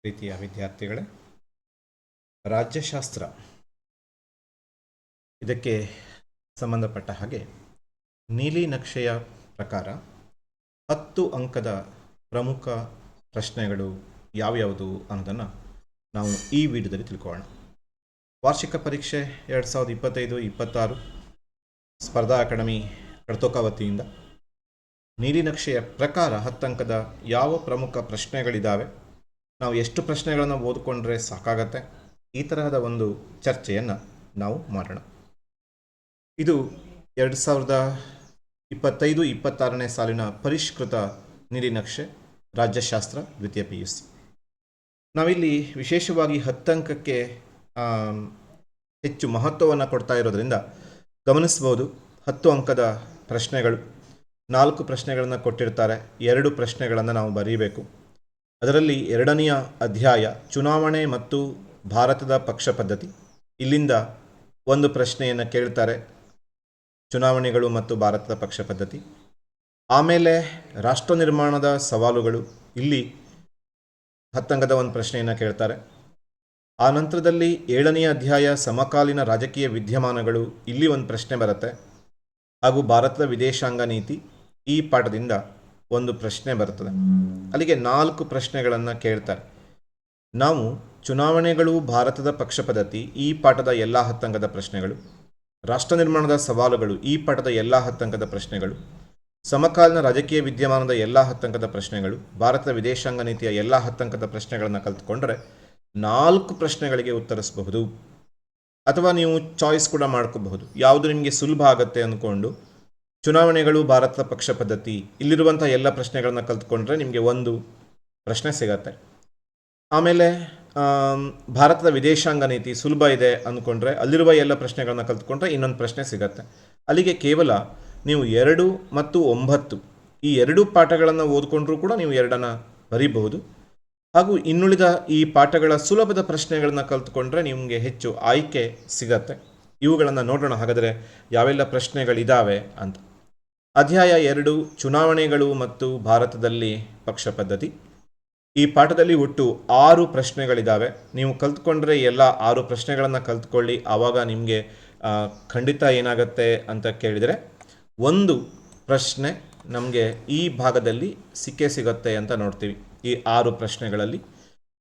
ಪ್ರೀತಿಯ ವಿದ್ಯಾರ್ಥಿಗಳೇ, ರಾಜ್ಯಶಾಸ್ತ್ರ ಇದಕ್ಕೆ ಸಂಬಂಧಪಟ್ಟ ಹಾಗೆ ನೀಲಿ ನಕ್ಷೆಯ ಪ್ರಕಾರ 10 ಅಂಕದ ಪ್ರಮುಖ ಪ್ರಶ್ನೆಗಳು ಯಾವ್ಯಾವುದು ಅನ್ನೋದನ್ನು ನಾವು ಈ ವಿಡಿಯೋದಲ್ಲಿ ತಿಳ್ಕೊಳ್ಳೋಣ. ವಾರ್ಷಿಕ ಪರೀಕ್ಷೆ 2025-26 ಸ್ಪರ್ಧಾ ಅಕಾಡೆಮಿ ಕಡ್ತೋಕ ವತಿಯಿಂದ ನೀಲಿ ನಕ್ಷೆಯ ಪ್ರಕಾರ 10 ಅಂಕದ ಯಾವ ಪ್ರಮುಖ ಪ್ರಶ್ನೆಗಳಿದ್ದಾವೆ, ನಾವು ಎಷ್ಟು ಪ್ರಶ್ನೆಗಳನ್ನು ಓದಿಕೊಂಡ್ರೆ ಸಾಕಾಗತ್ತೆ, ಈ ತರಹದ ಒಂದು ಚರ್ಚೆಯನ್ನು ನಾವು ಮಾಡೋಣ. ಇದು 2025-26ನೇ ಸಾಲಿನ ಪರಿಷ್ಕೃತ ನೀಲಿನಕ್ಷೆ ರಾಜ್ಯಶಾಸ್ತ್ರ ದ್ವಿತೀಯ PUC. ನಾವಿಲ್ಲಿ ವಿಶೇಷವಾಗಿ 10 ಅಂಕಕ್ಕೆ ಹೆಚ್ಚು ಮಹತ್ವವನ್ನು ಕೊಡ್ತಾ ಇರೋದ್ರಿಂದ ಗಮನಿಸ್ಬೋದು. 10 ಅಂಕದ ಪ್ರಶ್ನೆಗಳು, 4 ಪ್ರಶ್ನೆಗಳನ್ನು ಕೊಟ್ಟಿರ್ತಾರೆ, 2 ಪ್ರಶ್ನೆಗಳನ್ನು ನಾವು ಬರೀಬೇಕು. ಅದರಲ್ಲಿ 2ನೆಯ ಅಧ್ಯಾಯ ಚುನಾವಣೆ ಮತ್ತು ಭಾರತದ ಪಕ್ಷ ಪದ್ಧತಿ, ಇಲ್ಲಿಂದ ಒಂದು ಪ್ರಶ್ನೆಯನ್ನು ಕೇಳ್ತಾರೆ, ಚುನಾವಣೆಗಳು ಮತ್ತು ಭಾರತದ ಪಕ್ಷ ಪದ್ಧತಿ. ಆಮೇಲೆ ರಾಷ್ಟ್ರ ನಿರ್ಮಾಣದ ಸವಾಲುಗಳು, ಇಲ್ಲಿ 10 ಅಂಕದ ಒಂದು ಪ್ರಶ್ನೆಯನ್ನು ಕೇಳ್ತಾರೆ. ಆ ನಂತರದಲ್ಲಿ 7ನೆಯ ಅಧ್ಯಾಯ ಸಮಕಾಲೀನ ರಾಜಕೀಯ ವಿದ್ಯಮಾನಗಳು, ಇಲ್ಲಿ ಒಂದು ಪ್ರಶ್ನೆ ಬರುತ್ತೆ. ಹಾಗೂ ಭಾರತದ ವಿದೇಶಾಂಗ ನೀತಿ, ಈ ಪಾಠದಿಂದ ಒಂದು ಪ್ರಶ್ನೆ ಬರ್ತದೆ. ಅಲ್ಲಿಗೆ 4 ಪ್ರಶ್ನೆಗಳನ್ನು ಕೇಳ್ತಾರೆ. ನಾವು ಚುನಾವಣೆಗಳು, ಭಾರತದ ಪಕ್ಷ ಪದ್ಧತಿ, ಈ ಪಾಠದ ಎಲ್ಲ 10 ಅಂಕದ ಪ್ರಶ್ನೆಗಳು, ರಾಷ್ಟ್ರ ನಿರ್ಮಾಣದ ಸವಾಲುಗಳು, ಈ ಪಾಠದ ಎಲ್ಲ 10 ಅಂಕದ ಪ್ರಶ್ನೆಗಳು, ಸಮಕಾಲೀನ ರಾಜಕೀಯ ವಿದ್ಯಮಾನದ ಎಲ್ಲ 10 ಅಂಕದ ಪ್ರಶ್ನೆಗಳು, ಭಾರತದ ವಿದೇಶಾಂಗ ನೀತಿಯ ಎಲ್ಲ 10 ಅಂಕದ ಪ್ರಶ್ನೆಗಳನ್ನು ಕಲಿತುಕೊಂಡ್ರೆ 4 ಪ್ರಶ್ನೆಗಳಿಗೆ ಉತ್ತರಿಸಬಹುದು. ಅಥವಾ ನೀವು ಚಾಯ್ಸ್ ಕೂಡ ಮಾಡ್ಕೋಬಹುದು, ಯಾವುದು ನಿಮಗೆ ಸುಲಭ ಆಗುತ್ತೆ ಅಂದ್ಕೊಂಡು ಚುನಾವಣೆಗಳು, ಭಾರತದ ಪಕ್ಷ ಪದ್ಧತಿ, ಇಲ್ಲಿರುವಂಥ ಎಲ್ಲ ಪ್ರಶ್ನೆಗಳನ್ನು ಕಲಿತ್ಕೊಂಡ್ರೆ ನಿಮಗೆ ಒಂದು ಪ್ರಶ್ನೆ ಸಿಗತ್ತೆ. ಆಮೇಲೆ ಭಾರತದ ವಿದೇಶಾಂಗ ನೀತಿ ಸುಲಭ ಇದೆ ಅಂದ್ಕೊಂಡ್ರೆ ಅಲ್ಲಿರುವ ಎಲ್ಲ ಪ್ರಶ್ನೆಗಳನ್ನು ಕಲಿತ್ಕೊಂಡ್ರೆ ಇನ್ನೊಂದು ಪ್ರಶ್ನೆ ಸಿಗತ್ತೆ. ಅಲ್ಲಿಗೆ ಕೇವಲ ನೀವು 2 ಮತ್ತು 9 ಈ 2 ಪಾಠಗಳನ್ನು ಓದ್ಕೊಂಡ್ರೂ ಕೂಡ ನೀವು 2ಅನ್ನು ಬರೀಬಹುದು. ಹಾಗೂ ಇನ್ನುಳಿದ ಈ ಪಾಠಗಳ ಸುಲಭದ ಪ್ರಶ್ನೆಗಳನ್ನು ಕಲಿತ್ಕೊಂಡ್ರೆ ನಿಮಗೆ ಹೆಚ್ಚು ಆಯ್ಕೆ ಸಿಗತ್ತೆ. ಇವುಗಳನ್ನು ನೋಡೋಣ ಹಾಗಾದರೆ ಯಾವೆಲ್ಲ ಪ್ರಶ್ನೆಗಳಿದ್ದಾವೆ ಅಂತ. ಅಧ್ಯಾಯ 2 ಚುನಾವಣೆಗಳು ಮತ್ತು ಭಾರತದಲ್ಲಿ ಪಕ್ಷ ಪದ್ಧತಿ. ಈ ಪಾಠದಲ್ಲಿ ಒಟ್ಟು 6 ಪ್ರಶ್ನೆಗಳಿದ್ದಾವೆ. ನೀವು ಕಲ್ತ್ಕೊಂಡ್ರೆ ಎಲ್ಲ 6 ಪ್ರಶ್ನೆಗಳನ್ನು ಕಲ್ತ್ಕೊಳ್ಳಿ. ಆವಾಗ ನಿಮಗೆ ಖಂಡಿತ ಏನಾಗುತ್ತೆ ಅಂತ ಕೇಳಿದರೆ ಒಂದು ಪ್ರಶ್ನೆ ನಮಗೆ ಈ ಭಾಗದಲ್ಲಿ ಸಿಗುತ್ತೆ ಅಂತ ನೋಡ್ತೀವಿ. ಈ 6 ಪ್ರಶ್ನೆಗಳಲ್ಲಿ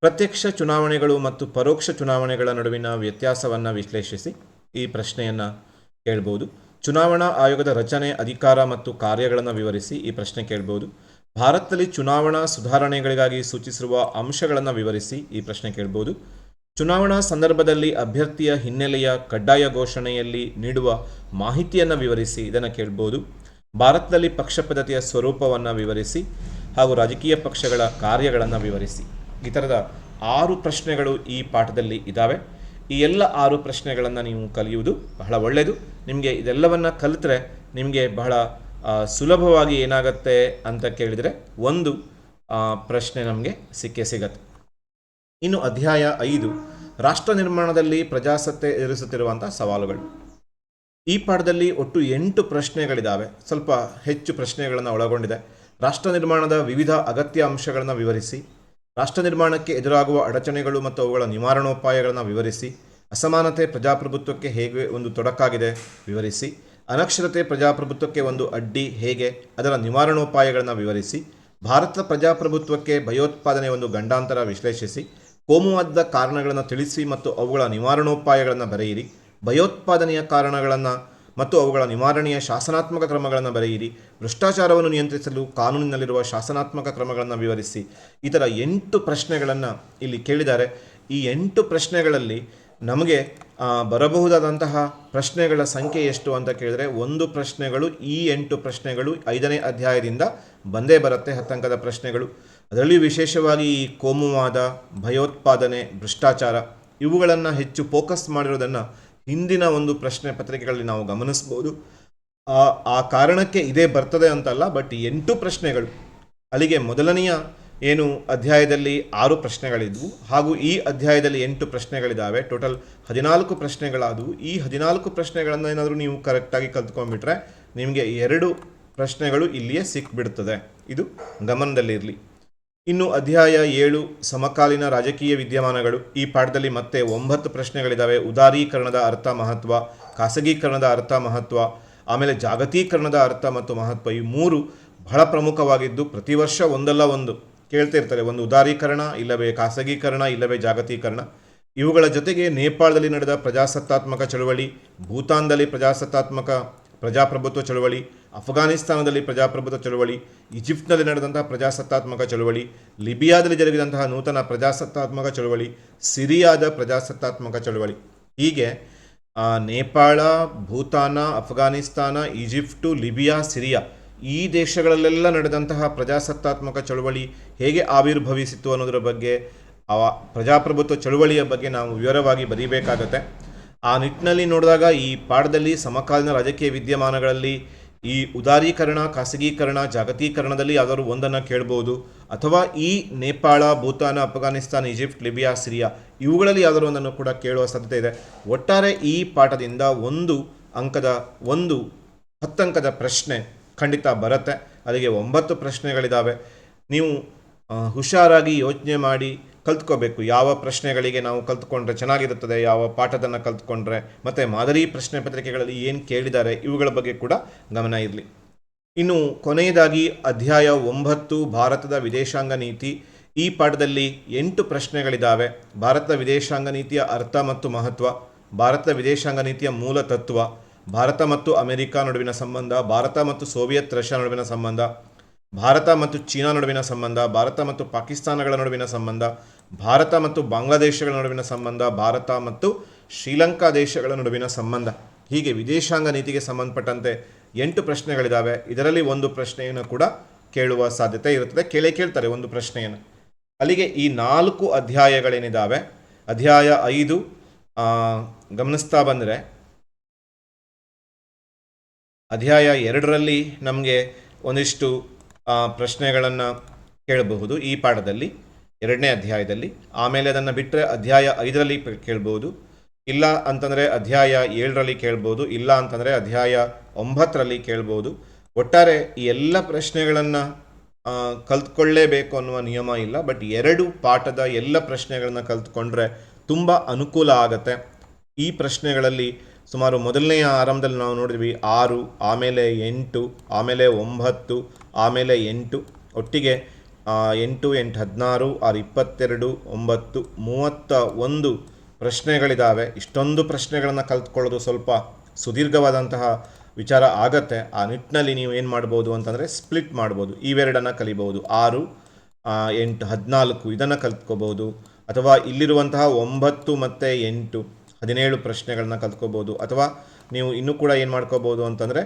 ಪ್ರತ್ಯಕ್ಷ ಚುನಾವಣೆಗಳು ಮತ್ತು ಪರೋಕ್ಷ ಚುನಾವಣೆಗಳ ನಡುವಿನ ವ್ಯತ್ಯಾಸವನ್ನು ವಿಶ್ಲೇಷಿಸಿ ಈ ಪ್ರಶ್ನೆಯನ್ನು ಕೇಳ್ಬೋದು. ಚುನಾವಣಾ ಆಯೋಗದ ರಚನೆ, ಅಧಿಕಾರ ಮತ್ತು ಕಾರ್ಯಗಳನ್ನು ವಿವರಿಸಿ ಈ ಪ್ರಶ್ನೆ ಕೇಳ್ಬೋದು. ಭಾರತದಲ್ಲಿ ಚುನಾವಣಾ ಸುಧಾರಣೆಗಳಿಗಾಗಿ ಸೂಚಿಸಿರುವ ಅಂಶಗಳನ್ನು ವಿವರಿಸಿ ಈ ಪ್ರಶ್ನೆ ಕೇಳ್ಬೋದು. ಚುನಾವಣಾ ಸಂದರ್ಭದಲ್ಲಿ ಅಭ್ಯರ್ಥಿಯ ಹಿನ್ನೆಲೆಯ ಕಡ್ಡಾಯ ಘೋಷಣೆಯಲ್ಲಿ ನೀಡುವ ಮಾಹಿತಿಯನ್ನು ವಿವರಿಸಿ ಇದನ್ನು ಕೇಳ್ಬೋದು. ಭಾರತದಲ್ಲಿ ಪಕ್ಷ ಪದ್ಧತಿಯ ಸ್ವರೂಪವನ್ನು ವಿವರಿಸಿ ಹಾಗೂ ರಾಜಕೀಯ ಪಕ್ಷಗಳ ಕಾರ್ಯಗಳನ್ನು ವಿವರಿಸಿ. ಈ ಥರದ 6 ಪ್ರಶ್ನೆಗಳು ಈ ಪಾಠದಲ್ಲಿ ಇದ್ದಾವೆ. ಈ ಎಲ್ಲ 6 ಪ್ರಶ್ನೆಗಳನ್ನು ನೀವು ಕಲಿಯುವುದು ಬಹಳ ಒಳ್ಳೆಯದು. ನಿಮಗೆ ಇದೆಲ್ಲವನ್ನು ಕಲಿತ್ರೆ ನಿಮಗೆ ಬಹಳ ಸುಲಭವಾಗಿ ಏನಾಗುತ್ತೆ ಅಂತ ಕೇಳಿದರೆ ಒಂದು ಪ್ರಶ್ನೆ ನಮಗೆ ಸಿಗತ್ತೆ. ಇನ್ನು ಅಧ್ಯಾಯ 5 ರಾಷ್ಟ್ರ ನಿರ್ಮಾಣದಲ್ಲಿ ಪ್ರಜಾಸತ್ತೆ ಎದುರಿಸುತ್ತಿರುವಂಥ ಸವಾಲುಗಳು. ಈ ಪಾಠದಲ್ಲಿ ಒಟ್ಟು 8 ಪ್ರಶ್ನೆಗಳಿದ್ದಾವೆ. ಸ್ವಲ್ಪ ಹೆಚ್ಚು ಪ್ರಶ್ನೆಗಳನ್ನು ಒಳಗೊಂಡಿದೆ. ರಾಷ್ಟ್ರ ನಿರ್ಮಾಣದ ವಿವಿಧ ಅಗತ್ಯ ಅಂಶಗಳನ್ನು ವಿವರಿಸಿ, ರಾಷ್ಟ್ರ ನಿರ್ಮಾಣಕ್ಕೆ ಎದುರಾಗುವ ಅಡಚಣೆಗಳು ಮತ್ತು ಅವುಗಳ ನಿವಾರಣೋಪಾಯಗಳನ್ನು ವಿವರಿಸಿ, ಅಸಮಾನತೆ ಪ್ರಜಾಪ್ರಭುತ್ವಕ್ಕೆ ಹೇಗೆ ಒಂದು ತೊಡಕಾಗಿದೆ ವಿವರಿಸಿ, ಅನಕ್ಷರತೆ ಪ್ರಜಾಪ್ರಭುತ್ವಕ್ಕೆ ಒಂದು ಅಡ್ಡಿ ಹೇಗೆ, ಅದರ ನಿವಾರಣೋಪಾಯಗಳನ್ನು ವಿವರಿಸಿ, ಭಾರತದ ಪ್ರಜಾಪ್ರಭುತ್ವಕ್ಕೆ ಭಯೋತ್ಪಾದನೆ ಒಂದು ಗಂಡಾಂತರ ವಿಶ್ಲೇಷಿಸಿ, ಕೋಮುವಾದದ ಕಾರಣಗಳನ್ನು ತಿಳಿಸಿ ಮತ್ತು ಅವುಗಳ ನಿವಾರಣೋಪಾಯಗಳನ್ನು ಬರೆಯಿರಿ, ಭಯೋತ್ಪಾದನೆಯ ಕಾರಣಗಳನ್ನು ಮತ್ತು ಅವುಗಳ ನಿವಾರಣೆಯ ಶಾಸನಾತ್ಮಕ ಕ್ರಮಗಳನ್ನು ಬರೆಯಿರಿ, ಭ್ರಷ್ಟಾಚಾರವನ್ನು ನಿಯಂತ್ರಿಸಲು ಕಾನೂನಿನಲ್ಲಿರುವ ಶಾಸನಾತ್ಮಕ ಕ್ರಮಗಳನ್ನು ವಿವರಿಸಿ. ಈ ಥರ 8 ಪ್ರಶ್ನೆಗಳನ್ನು ಇಲ್ಲಿ ಕೇಳಿದ್ದಾರೆ. ಈ 8 ಪ್ರಶ್ನೆಗಳಲ್ಲಿ ನಮಗೆ ಬರಬಹುದಾದಂತಹ ಪ್ರಶ್ನೆಗಳ ಸಂಖ್ಯೆ ಎಷ್ಟು ಅಂತ ಕೇಳಿದರೆ ಒಂದು ಪ್ರಶ್ನೆಗಳು, ಈ 8 ಪ್ರಶ್ನೆಗಳು 5ನೇ ಅಧ್ಯಾಯದಿಂದ ಬಂದೇ ಬರುತ್ತೆ. 10 ಅಂಕದ ಪ್ರಶ್ನೆಗಳು. ಅದರಲ್ಲಿ ವಿಶೇಷವಾಗಿ ಈ ಕೋಮುವಾದ, ಭಯೋತ್ಪಾದನೆ, ಭ್ರಷ್ಟಾಚಾರ ಇವುಗಳನ್ನು ಹೆಚ್ಚು ಫೋಕಸ್ ಮಾಡಿರೋದನ್ನು ಹಿಂದಿನ ಒಂದು ಪ್ರಶ್ನೆ ಪತ್ರಿಕೆಗಳಲ್ಲಿ ನಾವು ಗಮನಿಸ್ಬೋದು. ಆ ಕಾರಣಕ್ಕೆ ಇದೇ ಬರ್ತದೆ ಅಂತಲ್ಲ, ಬಟ್ 8 ಪ್ರಶ್ನೆಗಳು. ಅಲ್ಲಿಗೆ ಮೊದಲನೆಯ ಏನು ಅಧ್ಯಾಯದಲ್ಲಿ 6 ಪ್ರಶ್ನೆಗಳಿದ್ವು, ಹಾಗೂ ಈ ಅಧ್ಯಾಯದಲ್ಲಿ 8 ಪ್ರಶ್ನೆಗಳಿದ್ದಾವೆ. ಟೋಟಲ್ 14 ಪ್ರಶ್ನೆಗಳಾದವು. ಈ 14 ಪ್ರಶ್ನೆಗಳನ್ನು ಏನಾದರೂ ನೀವು ಕರೆಕ್ಟಾಗಿ ಕಲ್ತ್ಕೊಂಡ್ಬಿಟ್ರೆ ನಿಮಗೆ 2 ಪ್ರಶ್ನೆಗಳು ಇಲ್ಲಿಯೇ ಸಿಕ್ಬಿಡ್ತದೆ. ಇದು ಗಮನದಲ್ಲಿರಲಿ. ಇನ್ನು ಅಧ್ಯಾಯ 7 ಸಮಕಾಲೀನ ರಾಜಕೀಯ ವಿದ್ಯಮಾನಗಳು. ಈ ಪಾಠದಲ್ಲಿ ಮತ್ತೆ 9 ಪ್ರಶ್ನೆಗಳಿದ್ದಾವೆ. ಉದಾರೀಕರಣದ ಅರ್ಥ ಮಹತ್ವ, ಖಾಸಗೀಕರಣದ ಅರ್ಥ ಮಹತ್ವ, ಆಮೇಲೆ ಜಾಗತೀಕರಣದ ಅರ್ಥ ಮತ್ತು ಮಹತ್ವ. ಈ 3 ಬಹಳ ಪ್ರಮುಖವಾಗಿದ್ದು ಪ್ರತಿ ವರ್ಷ ಒಂದಲ್ಲ ಒಂದು ಕೇಳ್ತಿರ್ತಾರೆ. ಒಂದು ಉದಾರೀಕರಣ, ಇಲ್ಲವೇ ಖಾಸಗೀಕರಣ, ಇಲ್ಲವೇ ಜಾಗತೀಕರಣ. ಇವುಗಳ ಜೊತೆಗೆ ನೇಪಾಳದಲ್ಲಿ ನಡೆದ ಪ್ರಜಾಸತ್ತಾತ್ಮಕ ಚಳುವಳಿ, ಭೂತಾನ್ದಲ್ಲಿ ಪ್ರಜಾಪ್ರಭುತ್ವ ಚಳುವಳಿ, ಅಫ್ಘಾನಿಸ್ತಾನದಲ್ಲಿ ಪ್ರಜಾಪ್ರಭುತ್ವ ಚಳುವಳಿ, ಈಜಿಪ್ಟ್ನಲ್ಲಿ ನಡೆದಂತಹ ಪ್ರಜಾಸತ್ತಾತ್ಮಕ ಚಳುವಳಿ, ಲಿಬಿಯಾದಲ್ಲಿ ಜರುಗಿದಂತಹ ನೂತನ ಪ್ರಜಾಸತ್ತಾತ್ಮಕ ಚಳುವಳಿ, ಸಿರಿಯಾದ ಪ್ರಜಾಸತ್ತಾತ್ಮಕ ಚಳುವಳಿ. ಹೀಗೆ Nepal, Bhutan, Afghanistan, Egypt, Libya, Syria ಈ ದೇಶಗಳಲ್ಲೆಲ್ಲ ನಡೆದಂತಹ ಪ್ರಜಾಸತ್ತಾತ್ಮಕ ಚಳುವಳಿ ಹೇಗೆ ಆವಿರ್ಭವಿಸಿತು ಅನ್ನೋದರ ಬಗ್ಗೆ, ಪ್ರಜಾಪ್ರಭುತ್ವ ಚಳುವಳಿಯ ಬಗ್ಗೆ ನಾವು ವಿವರವಾಗಿ ಬರೀಬೇಕಾಗತ್ತೆ. ಆ ನಿಟ್ಟಿನಲ್ಲಿ ನೋಡಿದಾಗ ಈ ಪಾಠದಲ್ಲಿ ಸಮಕಾಲೀನ ರಾಜಕೀಯ ವಿದ್ಯಮಾನಗಳಲ್ಲಿ ಈ ಉದಾರೀಕರಣ, ಖಾಸಗೀಕರಣ, ಜಾಗತೀಕರಣದಲ್ಲಿ ಯಾವ್ದಾದ್ರು ಒಂದನ್ನು ಕೇಳ್ಬೋದು, ಅಥವಾ ಈ Nepal, Bhutan, Afghanistan, Egypt, Libya, Syria ಇವುಗಳಲ್ಲಿ ಯಾವ್ದಾದ್ರು ಒಂದನ್ನು ಕೂಡ ಕೇಳುವ ಸಾಧ್ಯತೆ ಇದೆ. ಒಟ್ಟಾರೆ ಈ ಪಾಠದಿಂದ 10 ಅಂಕದ ಪ್ರಶ್ನೆ ಖಂಡಿತ ಬರುತ್ತೆ. ಅಲ್ಲಿಗೆ 9 ಪ್ರಶ್ನೆಗಳಿದ್ದಾವೆ. ನೀವು ಹುಷಾರಾಗಿ ಯೋಚನೆ ಮಾಡಿ ಕಲ್ತ್ಕೋಬೇಕು. ಯಾವ ಪ್ರಶ್ನೆಗಳಿಗೆ ನಾವು ಕಲ್ತ್ಕೊಂಡ್ರೆ ಚೆನ್ನಾಗಿರುತ್ತದೆ, ಯಾವ ಪಾಠದನ್ನು ಕಲ್ತ್ಕೊಂಡ್ರೆ, ಮತ್ತು ಮಾದರಿ ಪ್ರಶ್ನೆ ಪತ್ರಿಕೆಗಳಲ್ಲಿ ಏನು ಕೇಳಿದ್ದಾರೆ ಇವುಗಳ ಬಗ್ಗೆ ಕೂಡ ಗಮನ ಇರಲಿ. ಇನ್ನು ಕೊನೆಯದಾಗಿ ಅಧ್ಯಾಯ 9 ಭಾರತದ ವಿದೇಶಾಂಗ ನೀತಿ. ಈ ಪಾಠದಲ್ಲಿ 8 ಪ್ರಶ್ನೆಗಳಿದ್ದಾವೆ. ಭಾರತದ ವಿದೇಶಾಂಗ ನೀತಿಯ ಅರ್ಥ ಮತ್ತು ಮಹತ್ವ, ಭಾರತದ ವಿದೇಶಾಂಗ ನೀತಿಯ ಮೂಲ ತತ್ವ, ಭಾರತ ಮತ್ತು ಅಮೆರಿಕ ನಡುವಿನ ಸಂಬಂಧ, ಭಾರತ ಮತ್ತು ಸೋವಿಯತ್ ರಷ್ಯಾ ನಡುವಿನ ಸಂಬಂಧ, ಭಾರತ ಮತ್ತು ಚೀನಾ ನಡುವಿನ ಸಂಬಂಧ, ಭಾರತ ಮತ್ತು ಪಾಕಿಸ್ತಾನಗಳ ನಡುವಿನ ಸಂಬಂಧ, ಭಾರತ ಮತ್ತು ಬಾಂಗ್ಲಾದೇಶಗಳ ನಡುವಿನ ಸಂಬಂಧ, ಭಾರತ ಮತ್ತು ಶ್ರೀಲಂಕಾ ದೇಶಗಳ ನಡುವಿನ ಸಂಬಂಧ. ಹೀಗೆ ವಿದೇಶಾಂಗ ನೀತಿಗೆ ಸಂಬಂಧಪಟ್ಟಂತೆ 8 ಪ್ರಶ್ನೆಗಳಿದ್ದಾವೆ. ಇದರಲ್ಲಿ ಒಂದು ಪ್ರಶ್ನೆಯನ್ನು ಕೂಡ ಕೇಳುವ ಸಾಧ್ಯತೆ ಇರುತ್ತದೆ. ಕೇಳ್ತಾರೆ ಒಂದು ಪ್ರಶ್ನೆಯನ್ನು. ಅಲ್ಲಿಗೆ ಈ 4 ಅಧ್ಯಾಯಗಳೇನಿದ್ದಾವೆ, ಅಧ್ಯಾಯ 5 ಗಮನಿಸ್ತಾ ಬಂದರೆ ಅಧ್ಯಾಯ 2ರಲ್ಲಿ ನಮಗೆ ಒಂದಿಷ್ಟು ಪ್ರಶ್ನೆಗಳನ್ನು ಕೇಳಬಹುದು ಈ ಪಾಠದಲ್ಲಿ, 2ನೇ ಅಧ್ಯಾಯದಲ್ಲಿ. ಆಮೇಲೆ ಅದನ್ನು ಬಿಟ್ಟರೆ ಅಧ್ಯಾಯ 5ರಲ್ಲಿ ಕೇಳ್ಬೋದು, ಇಲ್ಲ ಅಂತಂದರೆ ಅಧ್ಯಾಯ 7ರಲ್ಲಿ ಕೇಳ್ಬೋದು, ಇಲ್ಲ ಅಂತಂದರೆ ಅಧ್ಯಾಯ 9ರಲ್ಲಿ ಕೇಳ್ಬೋದು. ಒಟ್ಟಾರೆ ಈ ಎಲ್ಲ ಪ್ರಶ್ನೆಗಳನ್ನು ಕಲ್ತ್ಕೊಳ್ಳೇಬೇಕು ಅನ್ನುವ ನಿಯಮ ಇಲ್ಲ. ಬಟ್ 2 ಪಾಠದ ಎಲ್ಲ ಪ್ರಶ್ನೆಗಳನ್ನು ಕಲ್ತ್ಕೊಂಡ್ರೆ ತುಂಬ ಅನುಕೂಲ ಆಗತ್ತೆ. ಈ ಪ್ರಶ್ನೆಗಳಲ್ಲಿ ಸುಮಾರು ಮೊದಲನೆಯ ಆರಂಭದಲ್ಲಿ ನಾವು ನೋಡಿದ್ವಿ 6, ಆಮೇಲೆ 8, ಆಮೇಲೆ 9, ಆಮೇಲೆ 8, ಒಟ್ಟಿಗೆ 8, 8, 16, 6, 22, 9, 31 ಪ್ರಶ್ನೆಗಳಿದ್ದಾವೆ. ಇಷ್ಟೊಂದು ಪ್ರಶ್ನೆಗಳನ್ನು ಕಲ್ತ್ಕೊಳ್ಳೋದು ಸ್ವಲ್ಪ ಸುದೀರ್ಘವಾದಂತಹ ವಿಚಾರ ಆಗತ್ತೆ. ಆ ನಿಟ್ಟಿನಲ್ಲಿ ನೀವು ಏನು ಮಾಡ್ಬೋದು ಅಂತಂದರೆ ಸ್ಪ್ಲಿಟ್ ಮಾಡ್ಬೋದು, ಇವೆರಡನ್ನು ಕಲಿಬೋದು. 6, 8, 14 ಇದನ್ನು ಕಲ್ತ್ಕೋಬೋದು. ಅಥವಾ ಇಲ್ಲಿರುವಂತಹ 9 ಮತ್ತು 8 17 ಪ್ರಶ್ನೆಗಳನ್ನ ಕಲ್ತ್ಕೋಬೋದು. ಅಥವಾ ನೀವು ಇನ್ನೂ ಕೂಡ ಏನು ಮಾಡ್ಕೋಬೋದು ಅಂತಂದರೆ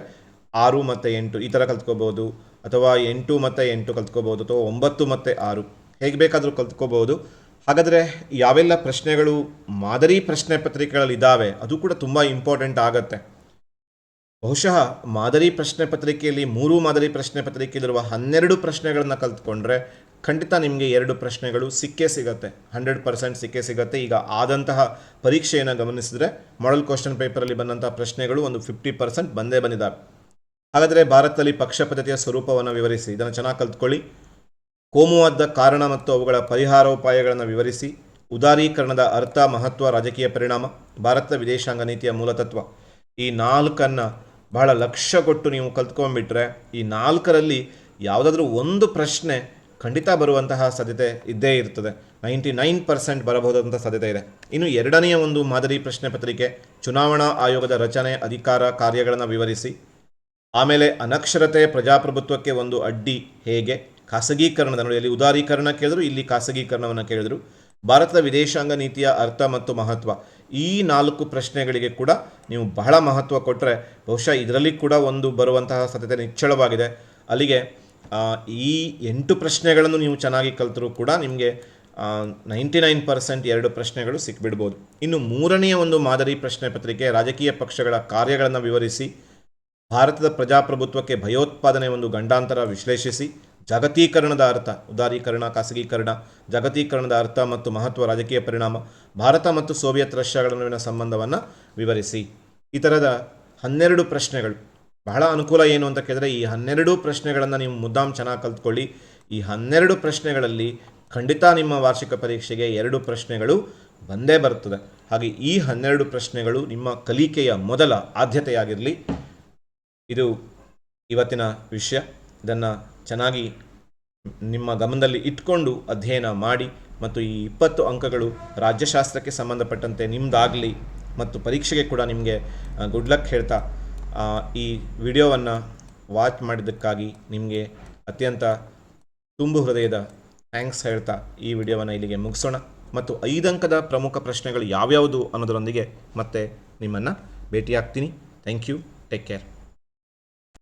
6 ಮತ್ತು 8 ಈ ಥರ ಕಲ್ತ್ಕೋಬೋದು, ಅಥವಾ 8 ಮತ್ತು 8 ಕಲ್ತ್ಕೋಬೋದು, ಅಥವಾ 9 ಮತ್ತು 6 ಹೇಗೆ ಬೇಕಾದರೂ ಕಲ್ತ್ಕೋಬೋದು. ಹಾಗಾದರೆ ಯಾವೆಲ್ಲ ಪ್ರಶ್ನೆಗಳು ಮಾದರಿ ಪ್ರಶ್ನೆ ಪತ್ರಿಕೆಗಳಲ್ಲಿದ್ದಾವೆ ಅದು ಕೂಡ ತುಂಬ ಇಂಪಾರ್ಟೆಂಟ್ ಆಗತ್ತೆ. ಬಹುಶಃ ಮಾದರಿ ಪ್ರಶ್ನೆ ಪತ್ರಿಕೆಯಲ್ಲಿ 3 ಮಾದರಿ ಪ್ರಶ್ನೆ ಪತ್ರಿಕೆಯಲ್ಲಿರುವ 12 ಪ್ರಶ್ನೆಗಳನ್ನು ಕಲ್ತ್ಕೊಂಡ್ರೆ ಖಂಡಿತ ನಿಮಗೆ 2 ಪ್ರಶ್ನೆಗಳು ಸಿಕ್ಕೇ ಸಿಗತ್ತೆ, 100% ಸಿಕ್ಕೇ ಸಿಗತ್ತೆ. ಈಗ ಆದಂತಹ ಪರೀಕ್ಷೆಯನ್ನು ಗಮನಿಸಿದ್ರೆ ಮಾಡೆಲ್ ಕ್ವಶನ್ ಪೇಪರಲ್ಲಿ ಬಂದಂತಹ ಪ್ರಶ್ನೆಗಳು ಒಂದು 50% ಬಂದೇ ಬಂದಿದ್ದಾವೆ. ಹಾಗಾದರೆ ಭಾರತದಲ್ಲಿ ಪಕ್ಷ ಪದ್ಧತಿಯ ಸ್ವರೂಪವನ್ನು ವಿವರಿಸಿ, ಇದನ್ನು ಚೆನ್ನಾಗಿ ಕಲ್ತ್ಕೊಳ್ಳಿ. ಕೋಮುವಾದ ಕಾರಣ ಮತ್ತು ಅವುಗಳ ಪರಿಹಾರೋಪಾಯಗಳನ್ನು ವಿವರಿಸಿ, ಉದಾರೀಕರಣದ ಅರ್ಥ, ಮಹತ್ವ, ರಾಜಕೀಯ ಪರಿಣಾಮ, ಭಾರತದ ವಿದೇಶಾಂಗ ನೀತಿಯ ಮೂಲತತ್ವ. ಈ 4 ಬಹಳ ಲಕ್ಷ್ಯ ಕೊಟ್ಟು ನೀವು ಕಲ್ತ್ಕೊಂಡ್ಬಿಟ್ರೆ ಈ 4ರಲ್ಲಿ ಯಾವುದಾದ್ರೂ ಒಂದು ಪ್ರಶ್ನೆ ಖಂಡಿತ ಬರುವಂತಹ ಸಾಧ್ಯತೆ ಇದ್ದೇ ಇರ್ತದೆ. 99% ಬರಬಹುದಂಥ ಸಾಧ್ಯತೆ ಇದೆ. ಇನ್ನು 2ನೆಯ ಒಂದು ಮಾದರಿ ಪ್ರಶ್ನೆ ಪತ್ರಿಕೆ ಚುನಾವಣಾ ಆಯೋಗದ ರಚನೆ, ಅಧಿಕಾರ, ಕಾರ್ಯಗಳನ್ನು ವಿವರಿಸಿ. ಆಮೇಲೆ ಅನಕ್ಷರತೆ ಪ್ರಜಾಪ್ರಭುತ್ವಕ್ಕೆ ಒಂದು ಅಡ್ಡಿ ಹೇಗೆ, ಖಾಸಗೀಕರಣದ ನೋಡಿ, ಉದಾರೀಕರಣ ಕೇಳಿದ್ರು, ಇಲ್ಲಿ ಖಾಸಗೀಕರಣವನ್ನು ಕೇಳಿದ್ರು. ಭಾರತದ ವಿದೇಶಾಂಗ ನೀತಿಯ ಅರ್ಥ ಮತ್ತು ಮಹತ್ವ. ಈ 4 ಪ್ರಶ್ನೆಗಳಿಗೆ ಕೂಡ ನೀವು ಬಹಳ ಮಹತ್ವ ಕೊಟ್ಟರೆ ಬಹುಶಃ ಇದರಲ್ಲಿ ಕೂಡ ಒಂದು ಬರುವಂತಹ ಸಾಧ್ಯತೆ ನಿಚ್ಚಳವಾಗಿದೆ. ಅಲ್ಲಿಗೆ ಈ 8 ಪ್ರಶ್ನೆಗಳನ್ನು ನೀವು ಚೆನ್ನಾಗಿ ಕಲ್ತರೂ ಕೂಡ ನಿಮಗೆ 99% 2 ಪ್ರಶ್ನೆಗಳು ಸಿಕ್ಬಿಡ್ಬೋದು. ಇನ್ನು 3ನೆಯ ಒಂದು ಮಾದರಿ ಪ್ರಶ್ನೆ ಪತ್ರಿಕೆ ರಾಜಕೀಯ ಪಕ್ಷಗಳ ಕಾರ್ಯಗಳನ್ನು ವಿವರಿಸಿ, ಭಾರತದ ಪ್ರಜಾಪ್ರಭುತ್ವಕ್ಕೆ ಭಯೋತ್ಪಾದನೆ ಒಂದು ಗಂಡಾಂತರ ವಿಶ್ಲೇಷಿಸಿ, ಜಾಗತೀಕರಣದ ಅರ್ಥ, ಉದಾರೀಕರಣ, ಖಾಸಗೀಕರಣ, ಜಾಗತೀಕರಣದ ಅರ್ಥ ಮತ್ತು ಮಹತ್ವ, ರಾಜಕೀಯ ಪರಿಣಾಮ, ಭಾರತ ಮತ್ತು ಸೋವಿಯತ್ ರಷ್ಯಾಗಳ ನಡುವಿನ ಸಂಬಂಧವನ್ನು ವಿವರಿಸಿ. ಈ ಥರದ 12 ಪ್ರಶ್ನೆಗಳು ಬಹಳ ಅನುಕೂಲ ಏನು ಅಂತ ಕೇಳಿದ್ರೆ ಈ 12 ಪ್ರಶ್ನೆಗಳನ್ನು ನೀವು ಮುದ್ದಾಂ ಚೆನ್ನಾಗಿ ಕಲ್ತ್ಕೊಳ್ಳಿ. ಈ 12 ಪ್ರಶ್ನೆಗಳಲ್ಲಿ ಖಂಡಿತ ನಿಮ್ಮ ವಾರ್ಷಿಕ ಪರೀಕ್ಷೆಗೆ 2 ಪ್ರಶ್ನೆಗಳು ಬಂದೇ ಬರುತ್ತದೆ. ಹಾಗೆ ಈ 12 ಪ್ರಶ್ನೆಗಳು ನಿಮ್ಮ ಕಲಿಕೆಯ ಮೊದಲ ಆದ್ಯತೆಯಾಗಿರಲಿ. ಇದು ಇವತ್ತಿನ ವಿಷಯ. ಇದನ್ನು ಚೆನ್ನಾಗಿ ನಿಮ್ಮ ಗಮನದಲ್ಲಿ ಇಟ್ಕೊಂಡು ಅಧ್ಯಯನ ಮಾಡಿ ಮತ್ತು ಈ 20 ಅಂಕಗಳು ರಾಜ್ಯಶಾಸ್ತ್ರಕ್ಕೆ ಸಂಬಂಧಪಟ್ಟಂತೆ ನಿಮ್ಮದಾಗಲಿ ಮತ್ತು ಪರೀಕ್ಷೆಗೆ ಕೂಡ ನಿಮಗೆ ಗುಡ್ ಲಕ್ ಹೇಳ್ತಾ ಈ ವಿಡಿಯೋವನ್ನು ವಾಚ್ ಮಾಡಿದ್ದಕ್ಕಾಗಿ ನಿಮಗೆ ಅತ್ಯಂತ ತುಂಬು ಹೃದಯದ ಥ್ಯಾಂಕ್ಸ್ ಹೇಳ್ತಾ ಈ ವಿಡಿಯೋವನ್ನು ಇಲ್ಲಿಗೆ ಮುಗಿಸೋಣ. ಮತ್ತು 5 ಅಂಕದ ಪ್ರಮುಖ ಪ್ರಶ್ನೆಗಳು ಯಾವ್ಯಾವುದು ಅನ್ನೋದರೊಂದಿಗೆ ಮತ್ತೆ ನಿಮ್ಮನ್ನು ಭೇಟಿಯಾಗ್ತೀನಿ. Thank you. Take care.